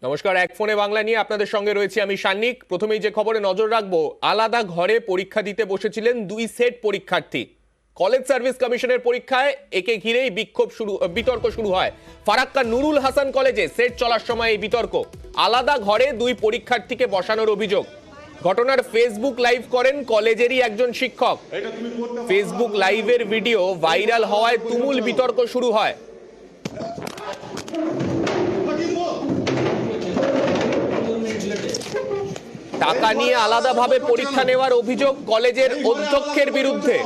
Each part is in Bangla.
নমস্কার, এক ফোনে বাংলা নিয়ে আপনাদের সঙ্গে রয়েছি আমি সান্নিক। প্রথমেই যে খবরে নজর রাখবো, আলাদা ঘরে পরীক্ষা দিতে বসেছিলেন দুই সেট পরীক্ষার্থী। কলেজ সার্ভিস কমিশনের পরীক্ষায় একে ঘিরেই বিতর্ক শুরু হয়। ফারাক্কা নুরুল হাসান কলেজে সেট চলার সময় এই বিতর্ক। আলাদা ঘরে দুই পরীক্ষার্থীকে বসানোর অভিযোগ। ঘটনার ফেসবুক লাইভ করেন কলেজেরই একজন শিক্ষক। ফেসবুক লাইভের ভিডিও ভাইরাল হওয়ায় তুমুল বিতর্ক শুরু হয়। টাকা নিয়ে আলাদাভাবে পরীক্ষা নেওয়ার অভিযোগ কলেজের অধ্যক্ষের বিরুদ্ধে।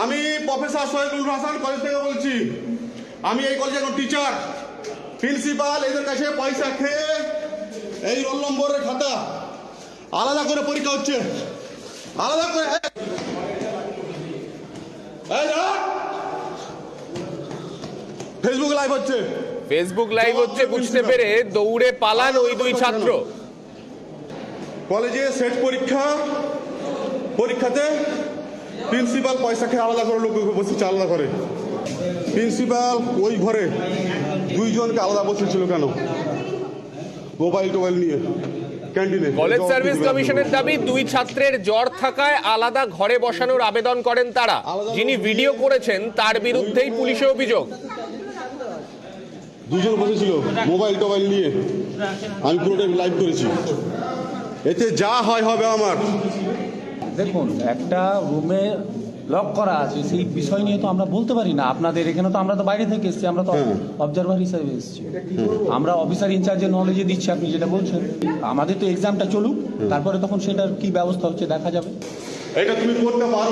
আমি প্রফেসর শহীদুল হাসান কলেজ থেকে বলছি। আমি এই কলেজের টিচার, প্রিন্সিপাল এদের কাছে পয়সা খেয়ে এই রোল নম্বরের খাতা আলাদা করে পরীক্ষা হচ্ছে, আলাদা করে। ফেসবুক লাইভ হচ্ছে বুঝতে পেরে দৌড়ে পালান ওই দুই ছাত্র। কলেজে সেট পরীক্ষাতে প্রিন্সিপাল পয়সা খেয়ে আলাদা করে লোক বসেছে, আলাদা করে। প্রিন্সিপাল ওই ঘরে দুইজনকে আলাদা বসেছিল কেন? মোবাইল নিয়ে ক্যান্টিনে। কলেজ সার্ভিস কমিশনের দাবি, দুই ছাত্রের জ্বর থাকায় আলাদা ঘরে বসানোর আবেদন করেন তারা। যিনি ভিডিও করেছেন তার বিরুদ্ধেই পুলিশে অভিযোগ। দুজন বসেছিল মোবাইল নিয়ে, আমি পুরোটাই লাইভ করেছি। এতে যা হয় হবে আমার। দেখুন, একটা রুমে লক করা আছে, সেই বিষয় নিয়ে তো আমরা বলতে পারি না। আপনাদের এখানে তো আমরা তো বাইরে থেকে এসেছি, আমরা তো অবজারভার হিসাবে এসেছি। আমরা অফিসার ইনচার্জের নলেজে দিচ্ছি, আপনি যেটা বলছেন। আমাদের তো এক্সামটা চলুক, তারপরে তখন সেটার কি ব্যবস্থা হচ্ছে দেখা যাবে।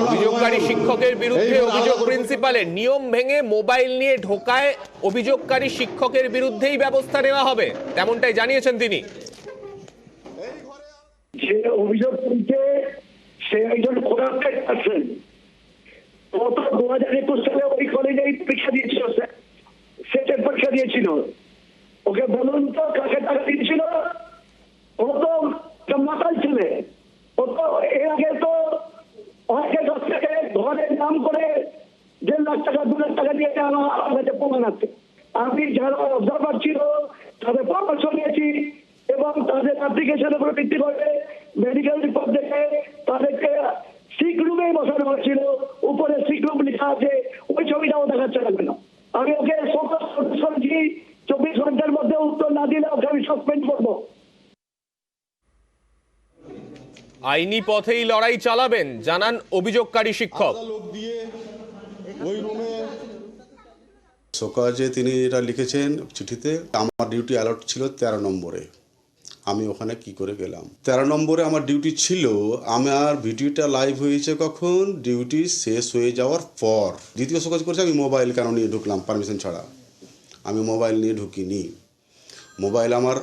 অভিযোগকারী শিক্ষকের বিরুদ্ধে অভিযোগ প্রিন্সিপালের। নিয়ম ভেঙে মোবাইল নিয়ে ঢোকায় অভিযোগকারী শিক্ষকের বিরুদ্ধেই ব্যবস্থা নেওয়া হবে, তেমনটাই জানিয়েছেন তিনি। যে অভিযোগ করছে সে একজন কোরাপ্টেড পারসন। গত 2021 সালে ওই কলেজেই পরীক্ষা দিয়েছিল, সেটের পরীক্ষা দিয়েছিল। ওকে বলুন তো কাকে টাকা দিয়েছিল? ও তো মাতাল ছেলে। ও তো এর আগে তো অনেকে 10 থেকে ঘরের নাম করে 1.5 লাখ টাকা 2 লাখ টাকা দিয়ে আমার কাছে প্রমাণ আছে। আমি যারা অবজারভার ছিল তাদের পরামর্শ নিয়েছি এবং তাদের অ্যাপ্লিকেশনের উপর ভিত্তি করে মেডিকেল রিপোর্ট দেখে তাদেরকে সিক রুমেই বসানো হয়েছিল। উপরে সিক রুম লেখা আছে, ওই ছবিটাও দেখাচ্ছে না কেন? আমি ওকে 24 ঘন্টার মধ্যে উত্তর না দিলে ওকে আমি সাসপেন্ড করবো। আইনি পথেই লড়াই চালাবেন জানান অভিযোগকারী শিক্ষক। সকালে তিনি এটা লিখেছেন চিঠিতে, আমার ডিউটি অ্যালার্ট ছিল 13 নম্বরে, আমি ওখানে কি করে গেলাম। 13 নম্বরে আমার ডিউটি ছিল। আমার ভিডিওটা লাইভ হয়েছে কখন? ডিউটি শেষ হয়ে যাওয়ার পর। দ্বিতীয় সকাজ করেছে, আমি মোবাইল কেন নিয়ে ঢুকলাম পারমিশন ছাড়া? আমি মোবাইল নিয়ে ঢুকিনি। মোবাইল আমার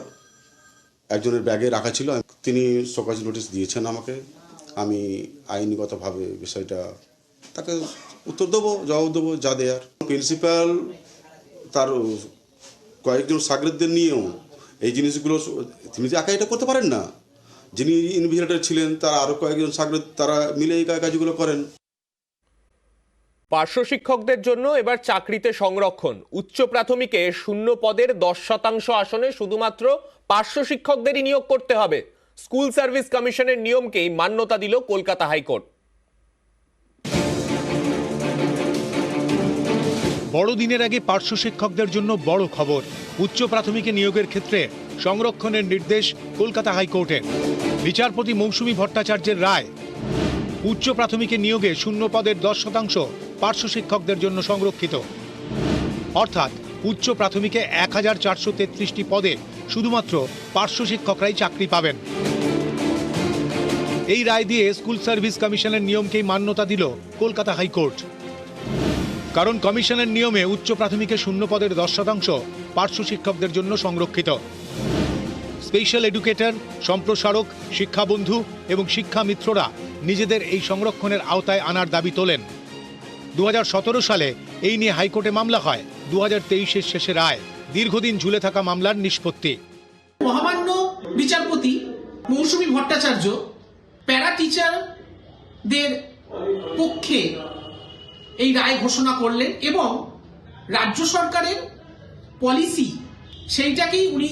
একজনের ব্যাগে রাখা ছিল। তিনি সকাজ নোটিশ দিয়েছেন আমাকে। আমি আইনগতভাবে বিষয়টা তাকে উত্তর দেবো, জবাব দেবো যা দেয়ার। প্রিন্সিপাল তার কয়েকজন ছাত্রদের নিয়েও এই জিনিসগুলো তিনি যে একা এটা করতে পারেন না। যিনি ইনভিজিলেটর ছিলেন তার আরও কয়েকজন ছাত্র, তারা মিলে এই কাজগুলো করেন। পার্শ্ব শিক্ষকদের জন্য এবার চাকরিতে সংরক্ষণ। উচ্চ প্রাথমিকে শূন্য পদের 10% আসনে শুধুমাত্র পার্শ্ব শিক্ষকদেরই নিয়োগ করতে হবে। স্কুল সার্ভিস কমিশনের নিয়মকেই মান্যতা দিল কলকাতা হাইকোর্ট। বড়দিনের আগে পার্শ্ব শিক্ষকদের জন্য বড় খবর। উচ্চ প্রাথমিকে নিয়োগের ক্ষেত্রে সংরক্ষণের নির্দেশ কলকাতা হাইকোর্টের। বিচারপতি মৌসুমী ভট্টাচার্যের রায়, উচ্চ প্রাথমিকে নিয়োগে শূন্য পদের 10% পার্শ্ব শিক্ষকদের জন্য সংরক্ষিত। অর্থাৎ উচ্চ প্রাথমিকে 1433টি পদে শুধুমাত্র পার্শ্ব শিক্ষকরাই চাকরি পাবেন। এই রায় দিয়ে স্কুল সার্ভিস কমিশনের নিয়মকেই মান্যতা দিল কলকাতা হাইকোর্ট। কারণ কমিশনের নিয়মে উচ্চ প্রাথমিকে শূন্য পদের 10% পার্শ্ব শিক্ষকদের জন্য সংরক্ষিত। স্পেশাল এডুকেটর, সম্প্রসারক, শিক্ষাবন্ধু এবং শিক্ষা মিত্ররা নিজেদের এই সংরক্ষণের আওতায় আনার দাবি তোলেন। 2017 সালে এই নিয়ে হাইকোর্টে মামলা হয়। 2023-এর শেষে রায়। দীর্ঘদিন ঝুলে থাকা মামলার নিষ্পত্তি। মহামান্য বিচারপতি মৌসুমী ভট্টাচার্য প্যারা টিচারদের পক্ষে এই রায় ঘোষণা করলেন এবং রাজ্য সরকারের পলিসি সেইটাকেই উনি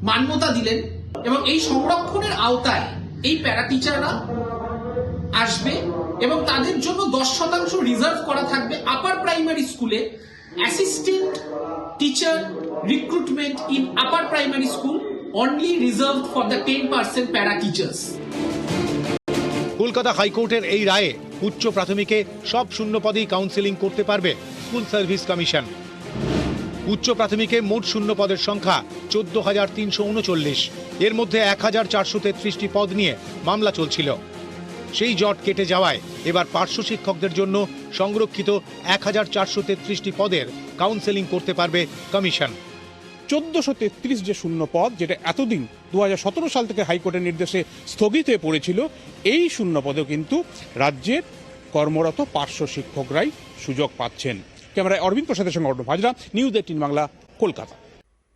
মান্যতা দিলেন এবং এই সংরক্ষণের আওতায় এই প্যারা টিচাররা আসবে এবং তাদের জন্য 10% রিজার্ভ করা থাকবে আপার প্রাইমারি স্কুলে assistant teacher recruitment in upper primary school only reserved for the 10% para teachers. Kolkata হাইকোর্টের এই রায়ে উচ্চ প্রাথমিকে সব শূন্য পদেই কাউন্সেলিং করতে পারবে স্কুল সার্ভিস কমিশন। উচ্চ প্রাথমিকে মোট শূন্য পদের সংখ্যা 14,339, এর মধ্যে 1,433টি পদ নিয়ে মামলা চলছিল। সেই জট কেটে যাওয়ায় এবার পার্শ্ব শিক্ষকদের জন্য সংরক্ষিত 1,433টি পদের কাউন্সেলিং করতে পারবে কমিশন। 1433 যে শূন্য পদ, যেটা এতদিন 2017 সাল থেকে হাইকোর্টের নির্দেশে স্থগিত হয়ে পড়েছিল, এই শূন্য পদেও কিন্তু রাজ্যের কর্মরত পার্শ্ব শিক্ষকরাই সুযোগ পাচ্ছেন। ক্যামেরায় অরবিন্দ প্রসাদের সঙ্গে অর্ণব হাজরা, নিউজ 18 বাংলা, কলকাতা।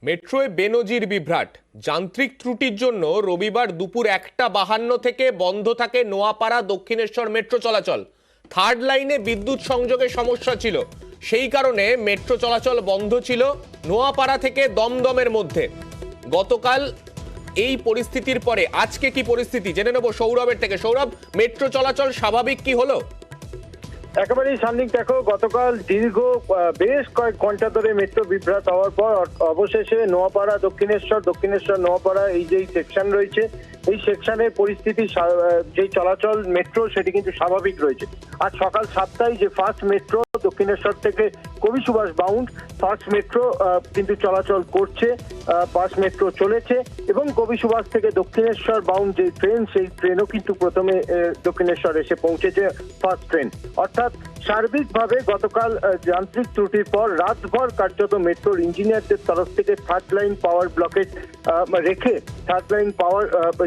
মেট্রোয় বেনজির বিভ্রাট। যান্ত্রিক ত্রুটির জন্য রবিবার দুপুর 1:52 থেকে বন্ধ থাকে নোয়াপাড়া দক্ষিণেশ্বর মেট্রো চলাচল। থার্ড লাইনে বিদ্যুৎ সংযোগে সমস্যা ছিল, সেই কারণে মেট্রো চলাচল বন্ধ ছিল নোয়াপাড়া থেকে দমদমের মধ্যে। গতকাল এই পরিস্থিতির পরে আজকে কি পরিস্থিতি জেনে নেব সৌরভের থেকে। সৌরভ, মেট্রো চলাচল স্বাভাবিক কি হলো? একেবারেই সান্নিক, দেখো গতকাল দীর্ঘ বেশ কয়েক ঘন্টা ধরে মেট্রো বিভ্রাট হওয়ার পর অবশেষে নোয়াপাড়া দক্ষিণেশ্বর নোয়াপাড়া এই যে সেকশন রয়েছে, এই সেকশনের পরিস্থিতি যে চলাচল মেট্রো সেটি কিন্তু স্বাভাবিক রয়েছে। আজ সকাল 7টায় যে ফার্স্ট মেট্রো দক্ষিণেশ্বর থেকে কবি সুভাষ বাউন্ড ফার্স্ট মেট্রো কিন্তু চলাচল করছে, ফার্স্ট মেট্রো চলেছে এবং কবি সুভাষ থেকে দক্ষিণেশ্বর বাউন্ড যে ট্রেন, সেই ট্রেনও কিন্তু প্রথমে দক্ষিণেশ্বর এসে পৌঁছেছে ফার্স্ট ট্রেন। অর্থাৎ সার্বিকভাবে গতকাল যান্ত্রিক ত্রুটির পর রাতভর কার্যত মেট্রোর ইঞ্জিনিয়ারদের তরফ থেকে থার্ড লাইন পাওয়ার ব্লকেজ রেখে থার্ড লাইন পাওয়ার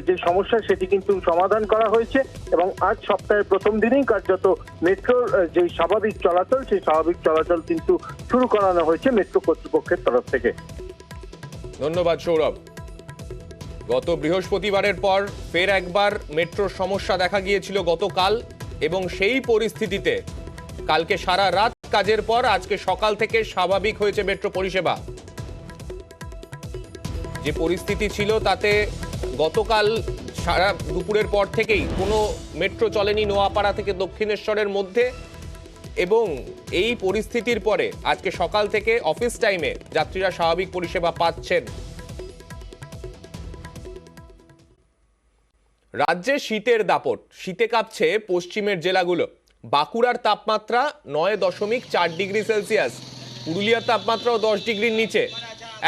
যে সমস্যা সেটি কিন্তু সমাধান করা হয়েছে এবং আজ সপ্তাহের প্রথম দিনেই কার্যত মেট্রোর যে স্বাভাবিক চলাচল, সেই স্বাভাবিক চলাচল কিন্তু শুরু করানো হয়েছে মেট্রো কর্তৃপক্ষের তরফ থেকে। ধন্যবাদ সৌরভ। গত বৃহস্পতিবারের পর ফের একবার মেট্রোর সমস্যা দেখা গিয়েছিল গতকাল, এবং সেই পরিস্থিতিতে কালকে সারা রাত কাজের পর আজকে সকাল থেকে স্বাভাবিক হয়েছে মেট্রো পরিষেবা। যে পরিস্থিতি ছিল তাতে গতকাল সারা দুপুরের পর থেকেই কোনো মেট্রো চলেনি নোয়াপাড়া থেকে দক্ষিণেশ্বরের মধ্যে, এবং এই পরিস্থিতির পরে আজকে সকাল থেকে অফিস টাইমে যাত্রীরা স্বাভাবিক পরিষেবা পাচ্ছেন। রাজ্যে শীতের দাপট, শীতে কাঁপছে পশ্চিমের জেলাগুলো। বাঁকুড়ার তাপমাত্রা 9.4 ডিগ্রি সেলসিয়াস, পুরুলিয়ার তাপমাত্রাও 10 ডিগ্রির নিচে,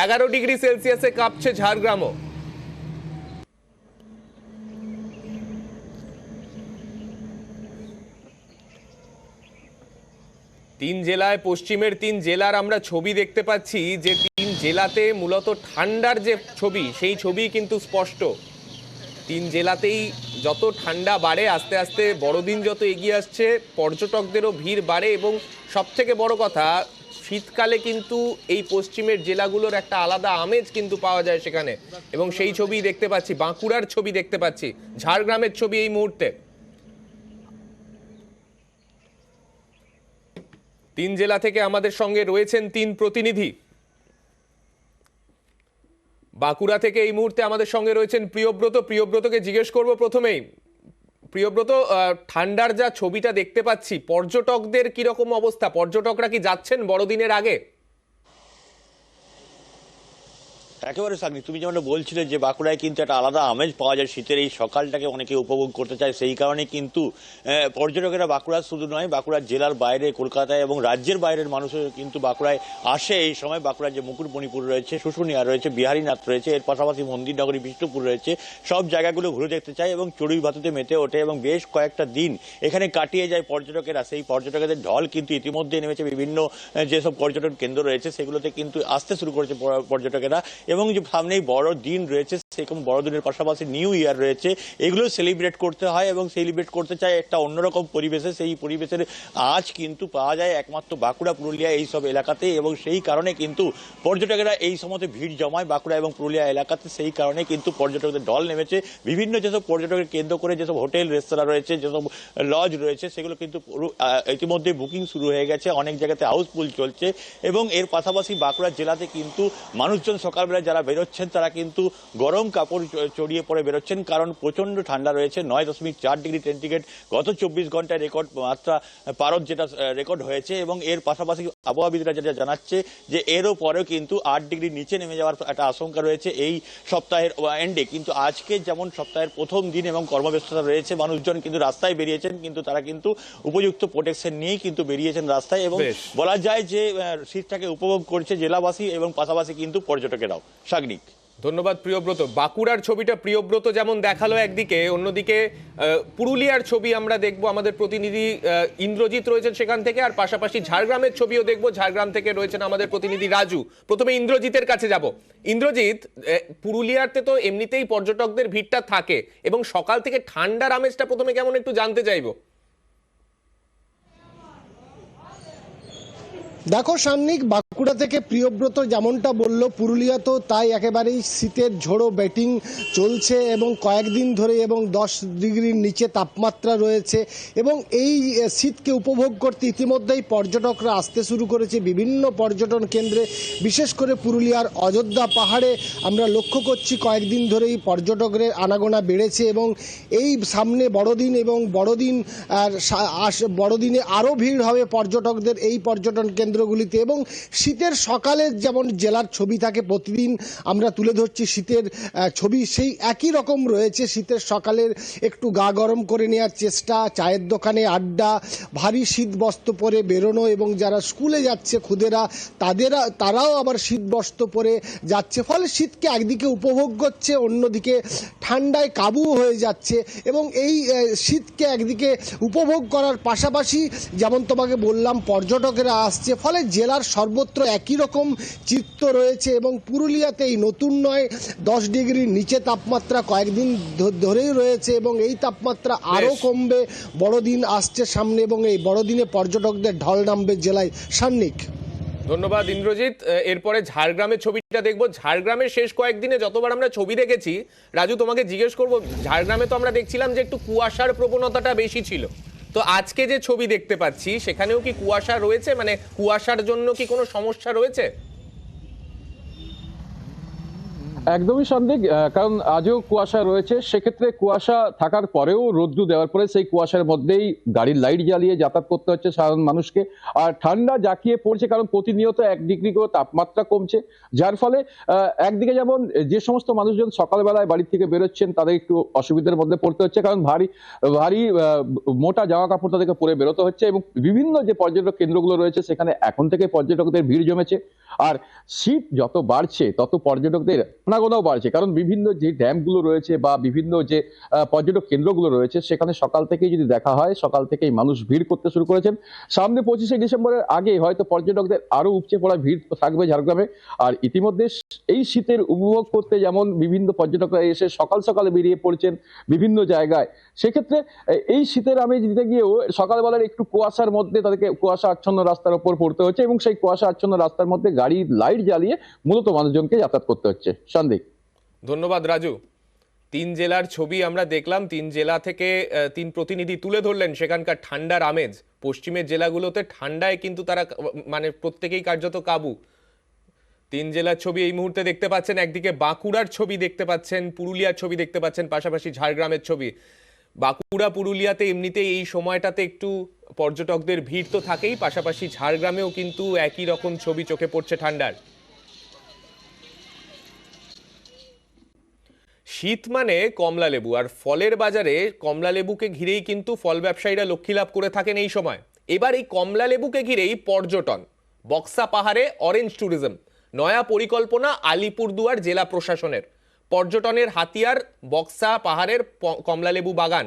11 ডিগ্রি সেলসিয়াসে কাঁপছে ঝাড়গ্রামও। তিন জেলায়, পশ্চিমের 3 জেলার আমরা ছবি দেখতে পাচ্ছি, যে 3 জেলাতে মূলত ঠান্ডার যে ছবি সেই ছবি কিন্তু স্পষ্ট। 3 জেলাতেই যত ঠান্ডা বাড়ে, আস্তে আস্তে বড়দিন যত এগিয়ে আসছে, পর্যটকদেরও ভিড় বাড়ে, এবং সবথেকে বড় কথা শীতকালে কিন্তু এই পশ্চিমের জেলাগুলোর একটা আলাদা আমেজ কিন্তু পাওয়া যায় সেখানে, এবং সেই ছবি দেখতে পাচ্ছি, বাঁকুড়ার ছবি দেখতে পাচ্ছি, ঝাড়গ্রামের ছবি এই মুহূর্তে। 3 জেলা থেকে আমাদের সঙ্গে রয়েছেন 3 প্রতিনিধি। বাঁকুড়া থেকে এই মুহূর্তে আমাদের সঙ্গে রয়েছেন প্রিয়ব্রত। প্রিয়ব্রতকে জিজ্ঞেস করব প্রথমেই, প্রিয়ব্রত, ঠান্ডার যা ছবিটা দেখতে পাচ্ছি, পর্যটকদের কিরকম অবস্থা? পর্যটকরা কি যাচ্ছেন বড়দিনের আগে? একেবারে সাগনি, তুমি যেমন বলছিলে যে বাঁকুড়ায় কিন্তু একটা আলাদা আমেজ পাওয়া যায়, শীতের এই সকালটাকে অনেকে উপভোগ করতে চায়, সেই কারণে কিন্তু পর্যটকেরা বাঁকুড়া শুধু নয়, বাঁকুড়ার জেলার বাইরে, কলকাতায় এবং রাজ্যের বাইরের মানুষও কিন্তু বাঁকুড়ায় আসে এই সময়। বাঁকুড়ার যে মুকুটমণিপুর রয়েছে, শুশুনিয়া রয়েছে, বিহারীনাথ রয়েছে, এর পাশাপাশি মন্দিরনগরী বিষ্ণুপুর রয়েছে, সব জায়গাগুলো ঘুরে দেখতে চায় এবং চড়ুই ভাতুতে মেতে ওঠে এবং বেশ কয়েকটা দিন এখানে কাটিয়ে যায় পর্যটকেরা। সেই পর্যটকদের ঢল কিন্তু ইতিমধ্যে নেমেছে, বিভিন্ন যেসব পর্যটন কেন্দ্র রয়েছে সেগুলোতে কিন্তু আসতে শুরু করেছে পর্যটকেরা। এবং যে সামনেই বড় দিন রয়েছে, সেরকম বড়দিনের পাশাপাশি নিউ ইয়ার রয়েছে, এগুলো সেলিব্রেট করতে হয় এবং সেলিব্রেট করতে চায় একটা অন্যরকম পরিবেশে। সেই পরিবেশের আজ কিন্তু পাওয়া যায় একমাত্র বাঁকুড়া, পুরুলিয়া এইসব এলাকাতে, এবং সেই কারণে কিন্তু পর্যটকেরা এই সময়তে ভিড় জমায় বাঁকুড়া এবং পুরুলিয়া এলাকাতে। সেই কারণে কিন্তু পর্যটকদের ঢল নেমেছে। বিভিন্ন যেসব পর্যটকের কেন্দ্র করে যেসব হোটেল রেস্তোরাঁ রয়েছে, যেসব লজ রয়েছে, সেগুলো কিন্তু ইতিমধ্যে বুকিং শুরু হয়ে গেছে, অনেক জায়গাতে হাউসফুল চলছে। এবং এর পাশাপাশি বাঁকুড়া জেলাতে কিন্তু মানুষজন সকালবেলা সকালবেলা যারা বেরোচ্ছেন তারা কিন্তু গরম কাপড় চড়িয়ে পরে বেরোচ্ছেন, কারণ প্রচন্ড ঠান্ডা রয়েছে। 9.4 ডিগ্রি সেন্টিগ্রেড গত 24 ঘন্টায় রেকর্ড মাত্রা পারদ যেটা রেকর্ড হয়েছে, এবং এর পাশাপাশি আবহাওয়াবিদরা যেটা জানাচ্ছে যে এরও পরেও কিন্তু 8 ডিগ্রির নিচে নেমে যাওয়ার একটা আশঙ্কা রয়েছে এই সপ্তাহের এন্ডে। কিন্তু আজকে যেমন সপ্তাহের প্রথম দিন এবং কর্মব্যস্ততা রয়েছে, মানুষজন কিন্তু রাস্তায় বেরিয়েছেন, কিন্তু তারা কিন্তু উপযুক্ত প্রোটেকশন নিয়েই কিন্তু বেরিয়েছেন রাস্তায়, এবং বলা যায় যে শীতটাকে উপভোগ করছে জেলাবাসী এবং পাশাপাশি কিন্তু পর্যটকেরাও। সাগনিক, ধন্যবাদ প্রিয়ব্রত। বাঁকুড়ার ছবিটা প্রিয়ব্রত যেমন দেখালো একদিকে, অন্যদিকে পুরুলিয়ার ছবি আমরা দেখব, আমাদের প্রতিনিধি ইন্দ্রজিৎ রয়েছেন সেখান থেকে, আর পাশাপাশি ঝাড়গ্রামের ছবিও দেখব, ঝাড়গ্রাম থেকে রয়েছেন আমাদের প্রতিনিধি রাজু। প্রথমে ইন্দ্রজিতের কাছে যাব। ইন্দ্রজিৎ, পুরুলিয়াতে তো এমনিতেই পর্যটকদের ভিড়টা থাকে, এবং সকাল থেকে ঠান্ডার আমেজটা প্রথমে কেমন একটু জানতে চাইবো। দেখো সান্নিক, বাঁকুড়া থেকে প্রিয়ব্রত যেমনটা বলল, পুরুলিয়া তো তাই একেবারেই শীতের ঝোড়ো ব্যাটিং চলছে এবং কয়েকদিন ধরে এবং 10 ডিগ্রির নিচে তাপমাত্রা রয়েছে, এবং এই শীতকে উপভোগ করতে ইতিমধ্যেই পর্যটকরা আসতে শুরু করেছে বিভিন্ন পর্যটন কেন্দ্রে। বিশেষ করে পুরুলিয়ার অযোধ্যা পাহাড়ে আমরা লক্ষ্য করছি কয়েকদিন ধরেই পর্যটকদের আনাগোনা বেড়েছে, এবং এই সামনে বড়দিন এবং বড়দিনে আরও ভিড় হবে পর্যটকদের এই পর্যটন কেন্দ্রগুলিতে। এবং শীতের সকালে যেমন জেলার ছবি থাকে প্রতিদিন আমরা তুলে ধরছি শীতের ছবি, সেই একই রকম রয়েছে। শীতের সকালের একটু গা গরম করে নেওয়ার চেষ্টা, চায়ের দোকানে আড্ডা, ভারী শীত বস্ত্র পরে বেরোনো, এবং যারা স্কুলে যাচ্ছে খুদেরা তারাও আবার শীত বস্ত্র পরে যাচ্ছে, ফলে শীতকে একদিকে উপভোগ করছে, অন্যদিকে ঠান্ডায় কাবু হয়ে যাচ্ছে। এবং এই শীতকে একদিকে উপভোগ করার পাশাপাশি যেমন তোমাকে বললাম পর্যটকেরা আসছে, ফলে জেলার সর্বত্র একই রকম চিত্র রয়েছে। এবং পুরুলিয়াতে এই নতুন নয়, 10 ডিগ্রির নিচে তাপমাত্রা কয়েকদিন ধরেই রয়েছে, এবং এই তাপমাত্রা আরও কমবে। বড়দিন আসছে সামনে, এবং এই বড়দিনে পর্যটকদের ঢল নামবে জেলায়। সান্নিক, ধন্যবাদ ইন্দ্রজিৎ। এরপরে ঝাড়গ্রামের ছবিটা দেখবো। ঝাড়গ্রামের শেষ কয়েকদিনে যতবার আমরা ছবি দেখেছি, রাজু তোমাকে জিজ্ঞেস করবো, ঝাড়গ্রামে তো আমরা দেখছিলাম যে একটু কুয়াশার প্রবণতাটা বেশি ছিল, তো আজকে যে ছবি দেখতে পাচ্ছি সেখানেও কি কুয়াশা রয়েছে? মানে কুয়াশার জন্য কি কোনো সমস্যা রয়েছে? একদমই সন্দেহ, কারণ আজও কুয়াশা রয়েছে। সেক্ষেত্রে কুয়াশা থাকার পরেও রোদ্দু দেওয়ার পরে সেই কুয়াশার মধ্যেই গাড়ির লাইট জ্বালিয়ে যাতায়াত করতে হচ্ছে সাধারণ মানুষকে। আর ঠান্ডা জাঁকিয়ে পড়ছে, কারণ প্রতিনিয়ত 1 ডিগ্রি করে তাপমাত্রা কমছে, যার ফলে একদিকে যেমন যে সমস্ত মানুষজন সকালবেলায় বাড়ি থেকে বেরোচ্ছেন তাদের একটু অসুবিধার মধ্যে পড়তে হচ্ছে, কারণ ভারী মোটা জামা কাপড় তাদেরকে পরে বেরোতে হচ্ছে। এবং বিভিন্ন যে পর্যটক কেন্দ্রগুলো রয়েছে সেখানে এখন থেকে পর্যটকদের ভিড় জমেছে। আর শীত যত বাড়ছে তত পর্যটকদের আনাগোনাও বাড়ছে, কারণ বিভিন্ন যে ড্যামগুলো রয়েছে বা বিভিন্ন যে পর্যটক কেন্দ্রগুলো রয়েছে সেখানে সকাল থেকেই যদি দেখা হয়, সকাল থেকেই মানুষ ভিড় করতে শুরু করেছেন। সামনে 25শে ডিসেম্বরের আগে হয়তো পর্যটকদের আরো উপচে পড়া ভিড় থাকবে ঝাড়গ্রামে। আর ইতিমধ্যে এই শীতের উপভোগ করতে যেমন বিভিন্ন পর্যটকরা এসে সকাল সকালে বেরিয়ে পড়ছেন বিভিন্ন জায়গায়, সেক্ষেত্রে এই শীতের আমেজ দিতে গিয়েও সকালবেলার একটু কুয়াশার মধ্যে তাদেরকে কুয়াশা আচ্ছন্ন রাস্তার উপর পড়তে হচ্ছে, এবং সেই কুয়াশা আচ্ছন্ন রাস্তার মধ্যে গাড়ির লাইট জ্বালিয়ে মূলত মানুষজনকে যাতায়াত করতে হচ্ছে। সন্দেহ, ধন্যবাদ রাজু। 3 জেলার ছবি আমরা দেখলাম, 3 জেলা থেকে 3 প্রতিনিধি তুলে ধরলেন সেখানকার ঠান্ডার আমেজ। পশ্চিমের জেলাগুলোতে ঠান্ডায় কিন্তু তারা মানে প্রত্যেকেই কার্যত কাবু। 3 জেলার ছবি এই মুহূর্তে দেখতে পাচ্ছেন, একদিকে বাঁকুড়ার ছবি দেখতে পাচ্ছেন, পুরুলিয়ার ছবি দেখতে পাচ্ছেন, পাশাপাশি ঝাড়গ্রামের ছবি। বাঁকুড়া পুরুলিয়াতে এমনিতেই এই সময়টাতে একটু পর্যটকদের ভিড় তো থাকেই, পাশাপাশি ঝাড়গ্রামেও কিন্তু একই রকম ছবি চোখে পড়ছে ঠান্ডার। শীত মানে কমলা লেবু, আর ফলের বাজারে কমলা লেবুকে ঘিরেই কিন্তু ফল ব্যবসায়ীরা লক্ষ্মী লাভ করে থাকেন এই সময়। এবার এই কমলা লেবুকে ঘিরেই পর্যটন, বক্সা পাহাড়ে অরেঞ্জ ট্যুরিজম, নয়া পরিকল্পনা আলিপুরদুয়ার জেলা প্রশাসনের। পর্যটনের হাতিয়ার বক্সা পাহাড়ের কমলা লেবু বাগান।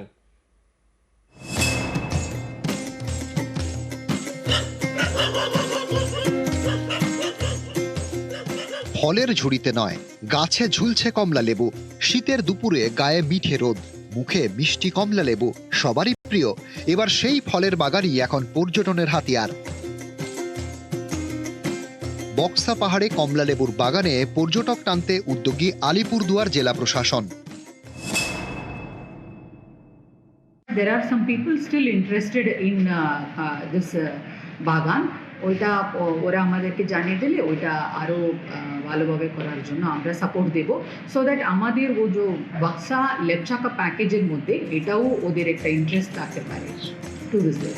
ফলের ঝুড়িতে নয়, গাছে ঝুলছে কমলা লেবু। শীতের দুপুরে গায়ে মিঠে রোদ, মুখে মিষ্টি কমলা লেবু সবারই প্রিয়। এবার সেই ফলের বাগানই এখন পর্যটনের হাতিয়ার। বক্সা পাহাড়ে কমলা লেবুর বাগানে পর্যটক টানতে উদ্যোগী আলিপুরদুয়ার জেলা প্রশাসন। There are some people still interested in this bagan, ওইটা ওরা আমাদেরকে জানিয়ে দিলে ওইটা আরও ভালোভাবে করার জন্য আমরা সাপোর্ট দেব, সো দ্যাট আমাদের ও যে বাক্সা লেপচাকা প্যাকেজের মধ্যে এটাও ওদের একটা ইন্টারেস্ট থাকতে পারে ট্যুরিস্টদের।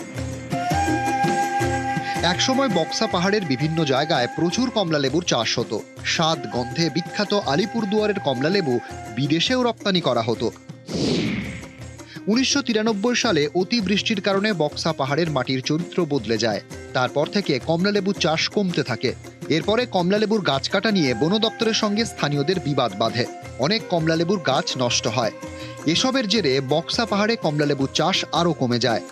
একসময় বক্সা পাহাড়ের বিভিন্ন জায়গায় প্রচুর কমলালেবুর চাষ হতো। স্বাদ গন্ধে বিখ্যাত আলিপুরদুয়ারের কমলালেবু বিদেশেও রপ্তানি করা হতো। 1993 সালে অতিবৃষ্টির কারণে বক্সা পাহাড়ের মাটির চরিত্র বদলে যায়। তারপর থেকে কমলালেবুর চাষ কমতে থাকে। এরপরে কমলালেবুর গাছ কাটা নিয়ে বন দপ্তরের সঙ্গে স্থানীয়দের বিবাদ বাধে। অনেক কমলালেবুর গাছ নষ্ট হয়। এসবের জেরে বক্সা পাহাড়ে কমলালেবুর চাষ আরও কমে যায়।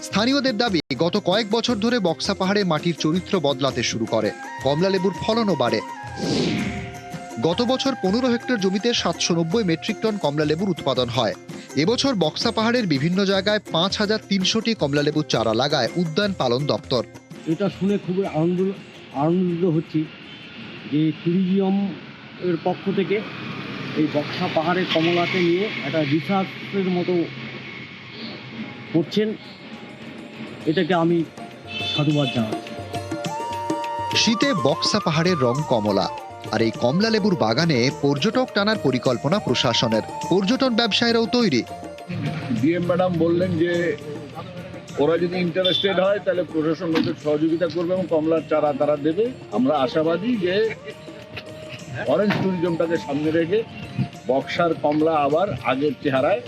স্থানীয়দের দাবি, গত কয়েক বছর ধরে বক্সা পাহাড়ে মাটির চরিত্র বদলাতে শুরু করে, কমলালেবুর ফলনও বাড়ে। গত বছর 15 হেক্টর জমিতে 790 মেট্রিক টন কমলালেবুর উৎপাদন হয়। এবছর বক্সা পাহাড়ের বিভিন্ন জায়গায় 5300টি কমলালেবুর চারা লাগায় উদ্যান পালন দপ্তর। এটা শুনে খুবই আনন্দিত হচ্ছি যে ট্যুরিজম এর পক্ষ থেকে এই বক্সা পাহাড়ের কমলাকে নিয়ে একটা রিসার্চের মতো করছেন, এটাকে আমি সাধুবাদ জানাচ্ছি। শীতে বক্সা পাহাড়ের রং কমলা, আর এই কমলা লেবুর বাগানে পর্যটক টানার পরিকল্পনা প্রশাসনের। পর্যটন ব্যবসায়ীরাও তৈরি। ডিএম ম্যাডাম বললেন যে ওরা যদি ইন্টারেস্টেড হয় তাহলে প্রশাসন ওদের সহযোগিতা করবে এবং কমলার চারা তারা দেবে। আমরা আশাবাদী যে অরেঞ্জ ট্যুরিজমটাকে সামনে রেখে বক্সার কমলা আবার আগের চেহারায়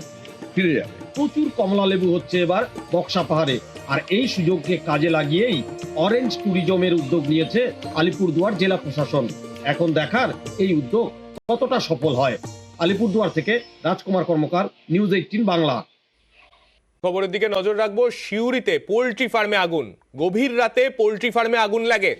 ফিরে যাবে। প্রচুর কমলা লেবু হচ্ছে এবার বক্সা পাহাড়ে, আর এই সুযোগকে কাজে লাগিয়েই অরেঞ্জ ট্যুরিজমের উদ্যোগ নিয়েছে আলিপুরদুয়ার জেলা প্রশাসন। এখন দেখার এই উদ্যোগ কতটা সফল হয়। আলিপুরদুয়ার থেকে রাজকুমার কর্মকার, নিউজ 18 বাংলা। খবরের দিকে নজর রাখবো। সিউড়িতে পোল্ট্রি ফার্মে আগুন। গভীর রাতে পোল্ট্রি ফার্মে আগুন লাগে।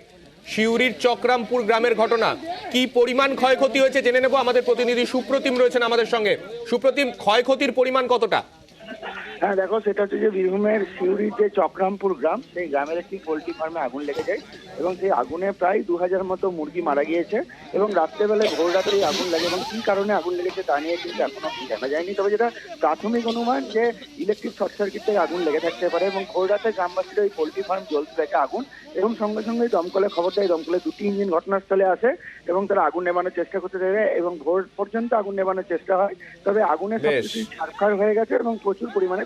সিউড়ির চক্রামপুর গ্রামের ঘটনা। কি পরিমাণ ক্ষয়ক্ষতি হয়েছে জেনে নেব। আমাদের প্রতিনিধি সুপ্রতিম রয়েছেন আমাদের সঙ্গে। সুপ্রতিম, ক্ষয়ক্ষতির পরিমাণ কতটা? হ্যাঁ দেখো, সেটা হচ্ছে যে বীরভূমের সিউড়ির যে চক্রামপুর গ্রাম, সেই গ্রামের একটি পোল্ট্রি ফার্মে আগুন লেগে যায় এবং সেই আগুনে প্রায় 2000 মতো মুরগি মারা গিয়েছে এবং রাত্রেবেলায় ভোর রাতেই আগুন লাগে এবং কি কারণে আগুন লেগেছে তা নিয়ে কিন্তু এখনো জানা যায়নি। তবে যেটা প্রাথমিক অনুমান যে ইলেকট্রিক শর্ট সার্কিট থেকে আগুন লেগে থাকতে পারে এবং ভোর রাতে গ্রামবাসীরা ওই পোল্ট্রি ফার্ম জ্বলতে দেখে আগুন এবং সঙ্গে সঙ্গে দমকলে খবর দেয়। দমকলে 2টি ইঞ্জিন ঘটনাস্থলে আসে এবং তারা আগুন নেভানোর চেষ্টা করতে থাকে এবং ভোর পর্যন্ত আগুন নেভানোর চেষ্টা হয়। তবে আগুনের সবকিছু ছারখার হয়ে গেছে এবং প্রচুর পরিমাণে